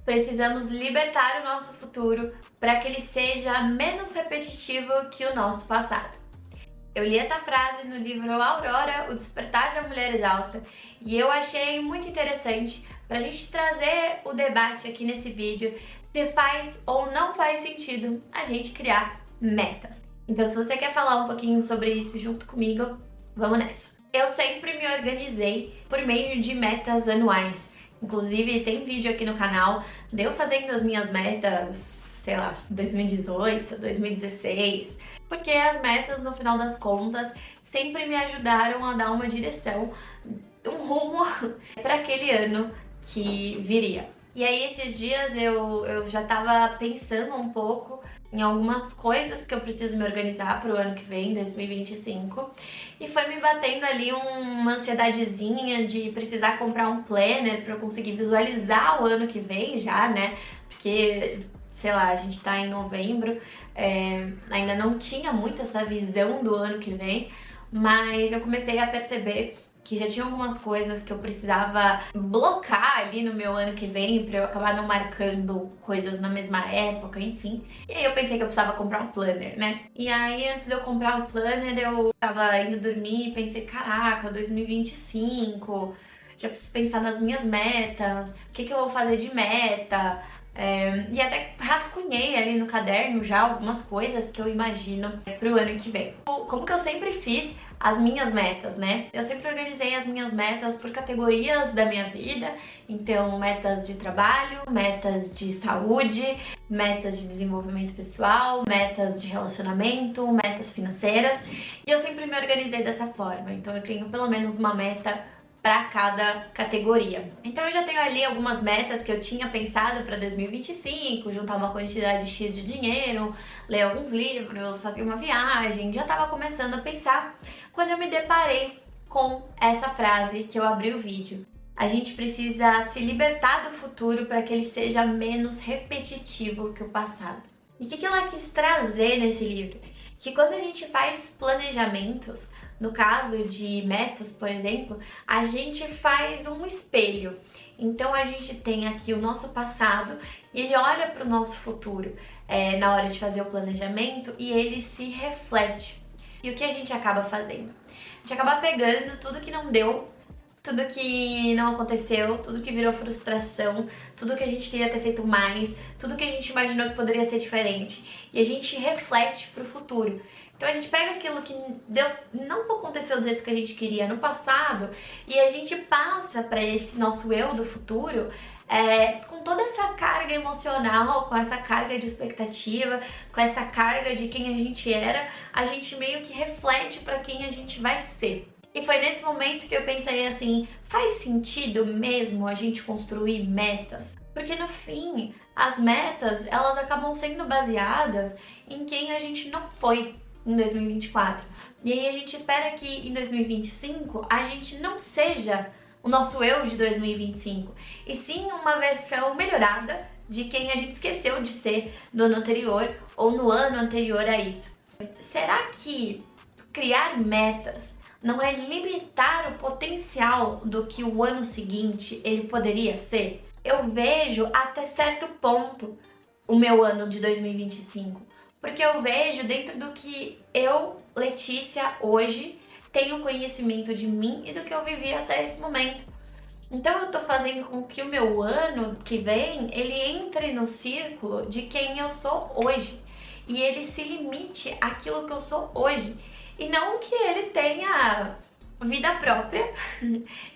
precisamos libertar o nosso futuro para que ele seja menos repetitivo que o nosso passado. Eu li essa frase no livro Aurora, O Despertar da Mulher Exausta, e eu achei muito interessante para a gente trazer o debate aqui nesse vídeo se faz ou não faz sentido a gente criar metas. Então, se você quer falar um pouquinho sobre isso junto comigo, vamos nessa. Eu sempre me organizei por meio de metas anuais. Inclusive, tem vídeo aqui no canal de eu fazendo as minhas metas, sei lá, 2018, 2016, porque as metas, no final das contas, sempre me ajudaram a dar uma direção, um rumo para aquele ano que viria. E aí, esses dias eu já tava pensando um pouco em algumas coisas que eu preciso me organizar para o ano que vem, 2025, e foi me batendo ali uma ansiedadezinha de precisar comprar um planner para eu conseguir visualizar o ano que vem já, né? Porque, sei lá, a gente tá em novembro, ainda não tinha muito essa visão do ano que vem, mas eu comecei a perceber que já tinha algumas coisas que eu precisava blocar ali no meu ano que vem pra eu acabar não marcando coisas na mesma época, enfim. E aí eu pensei que eu precisava comprar um planner, né? E aí antes de eu comprar o planner, eu tava indo dormir e pensei, caraca, 2025, já preciso pensar nas minhas metas, o que eu vou fazer de meta. E até rascunhei ali no caderno já algumas coisas que eu imagino pro ano que vem. Como que eu sempre fiz as minhas metas, né? Eu sempre organizei as minhas metas por categorias da minha vida. Então, metas de trabalho, metas de saúde, metas de desenvolvimento pessoal, metas de relacionamento, metas financeiras. E eu sempre me organizei dessa forma. Então, eu tenho pelo menos uma meta para cada categoria. Então eu já tenho ali algumas metas que eu tinha pensado para 2025, juntar uma quantidade X de dinheiro, ler alguns livros, fazer uma viagem, já estava começando a pensar quando eu me deparei com essa frase que eu abri o vídeo. A gente precisa se libertar do futuro para que ele seja menos repetitivo que o passado. E o que ela quis trazer nesse livro? Que quando a gente faz planejamentos, no caso de metas, por exemplo, a gente faz um espelho. Então a gente tem aqui o nosso passado e ele olha para o nosso futuro na hora de fazer o planejamento e ele se reflete. E o que a gente acaba fazendo? A gente acaba pegando tudo que não deu, tudo que não aconteceu, tudo que virou frustração, tudo que a gente queria ter feito mais, tudo que a gente imaginou que poderia ser diferente e a gente reflete para o futuro. Então a gente pega aquilo que não aconteceu do jeito que a gente queria no passado e a gente passa para esse nosso eu do futuro com toda essa carga emocional, com essa carga de expectativa, com essa carga de quem a gente era, a gente meio que reflete para quem a gente vai ser. E foi nesse momento que eu pensei assim, faz sentido mesmo a gente construir metas? Porque no fim, as metas, elas acabam sendo baseadas em quem a gente não foi em 2024. E aí a gente espera que em 2025 a gente não seja o nosso eu de 2025, e sim uma versão melhorada de quem a gente esqueceu de ser no ano anterior ou no ano anterior a isso. Será que criar metas não é limitar o potencial do que o ano seguinte ele poderia ser? Eu vejo até certo ponto o meu ano de 2025, porque eu vejo dentro do que eu, Letícia, hoje tenho conhecimento de mim e do que eu vivi até esse momento. Então eu tô fazendo com que o meu ano que vem, ele entre no círculo de quem eu sou hoje. E ele se limite àquilo que eu sou hoje. E não que ele tenha vida própria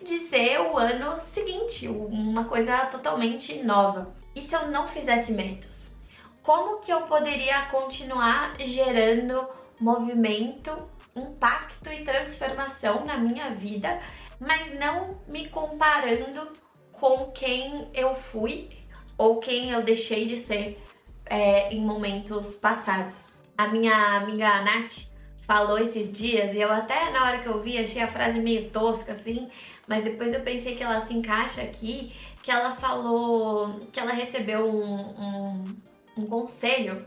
de ser o ano seguinte, uma coisa totalmente nova. E se eu não fizesse metas? Como que eu poderia continuar gerando movimento, impacto e transformação na minha vida, mas não me comparando com quem eu fui ou quem eu deixei de ser em momentos passados? A minha amiga Nath falou esses dias, e eu até na hora que eu vi achei a frase meio tosca assim, mas depois eu pensei que ela se encaixa aqui, que ela falou que ela recebeu um conselho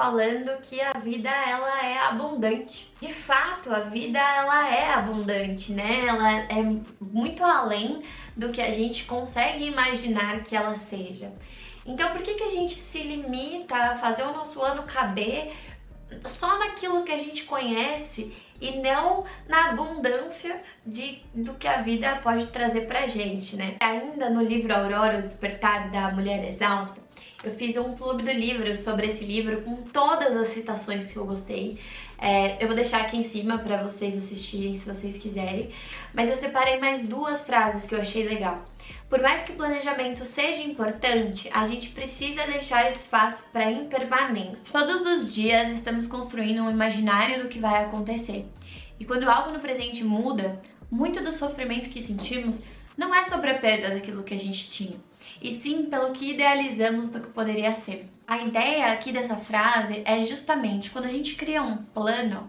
falando que a vida ela é abundante. De fato, a vida ela é abundante, né? Ela é muito além do que a gente consegue imaginar que ela seja. Então, por que a gente se limita a fazer o nosso ano caber só naquilo que a gente conhece e não na abundância do que a vida pode trazer pra gente, né? Ainda no livro Aurora, o Despertar da Mulher Exausta, eu fiz um clube do livro sobre esse livro com todas as citações que eu gostei. Eu vou deixar aqui em cima pra vocês assistirem se vocês quiserem, mas eu separei mais 2 frases que eu achei legal. Por mais que o planejamento seja importante, a gente precisa deixar espaço para impermanência. Todos os dias estamos construindo um imaginário do que vai acontecer. E quando algo no presente muda, muito do sofrimento que sentimos não é sobre a perda daquilo que a gente tinha, e sim pelo que idealizamos do que poderia ser. A ideia aqui dessa frase é justamente quando a gente cria um plano,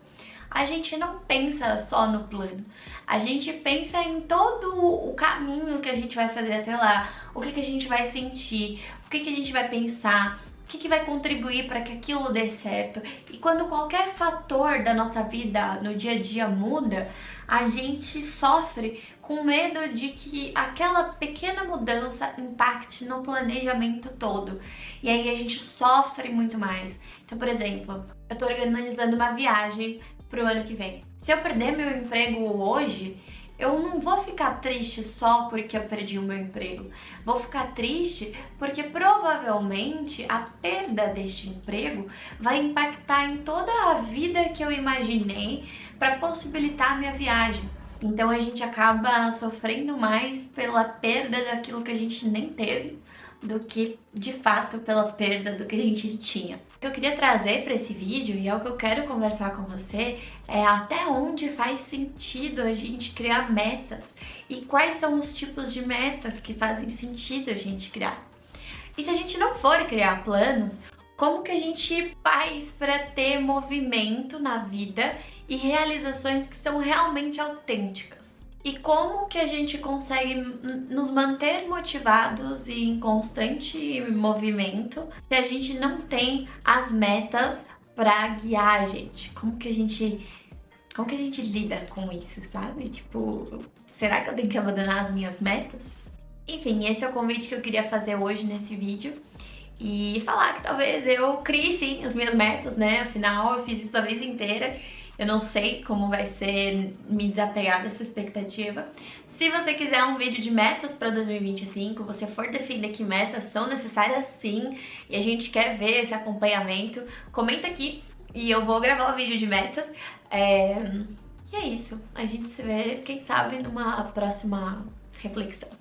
a gente não pensa só no plano, a gente pensa em todo o caminho que a gente vai fazer até lá, o que a gente vai sentir, o que a gente vai pensar, o que vai contribuir para que aquilo dê certo. E quando qualquer fator da nossa vida no dia a dia muda, a gente sofre com medo de que aquela pequena mudança impacte no planejamento todo. E aí a gente sofre muito mais. Então, por exemplo, eu tô organizando uma viagem pro ano que vem. Se eu perder meu emprego hoje, eu não vou ficar triste só porque eu perdi o meu emprego. Vou ficar triste porque provavelmente a perda deste emprego vai impactar em toda a vida que eu imaginei para possibilitar a minha viagem. Então a gente acaba sofrendo mais pela perda daquilo que a gente nem teve do que de fato pela perda do que a gente tinha. O que eu queria trazer para esse vídeo, e é o que eu quero conversar com você, é até onde faz sentido a gente criar metas e quais são os tipos de metas que fazem sentido a gente criar. E se a gente não for criar planos, como que a gente faz para ter movimento na vida e realizações que são realmente autênticas? E como que a gente consegue nos manter motivados e em constante movimento se a gente não tem as metas para guiar a gente? Como que a gente lida com isso, sabe? Tipo, será que eu tenho que abandonar as minhas metas? Enfim, esse é o convite que eu queria fazer hoje nesse vídeo. E falar que talvez eu crie sim as minhas metas, né? Afinal, eu fiz isso a vida inteira. Eu não sei como vai ser me desapegar dessa expectativa. Se você quiser um vídeo de metas para 2025, você for definir que metas são necessárias sim, e a gente quer ver esse acompanhamento, comenta aqui e eu vou gravar o vídeo de metas. E é isso. A gente se vê, quem sabe, numa próxima reflexão.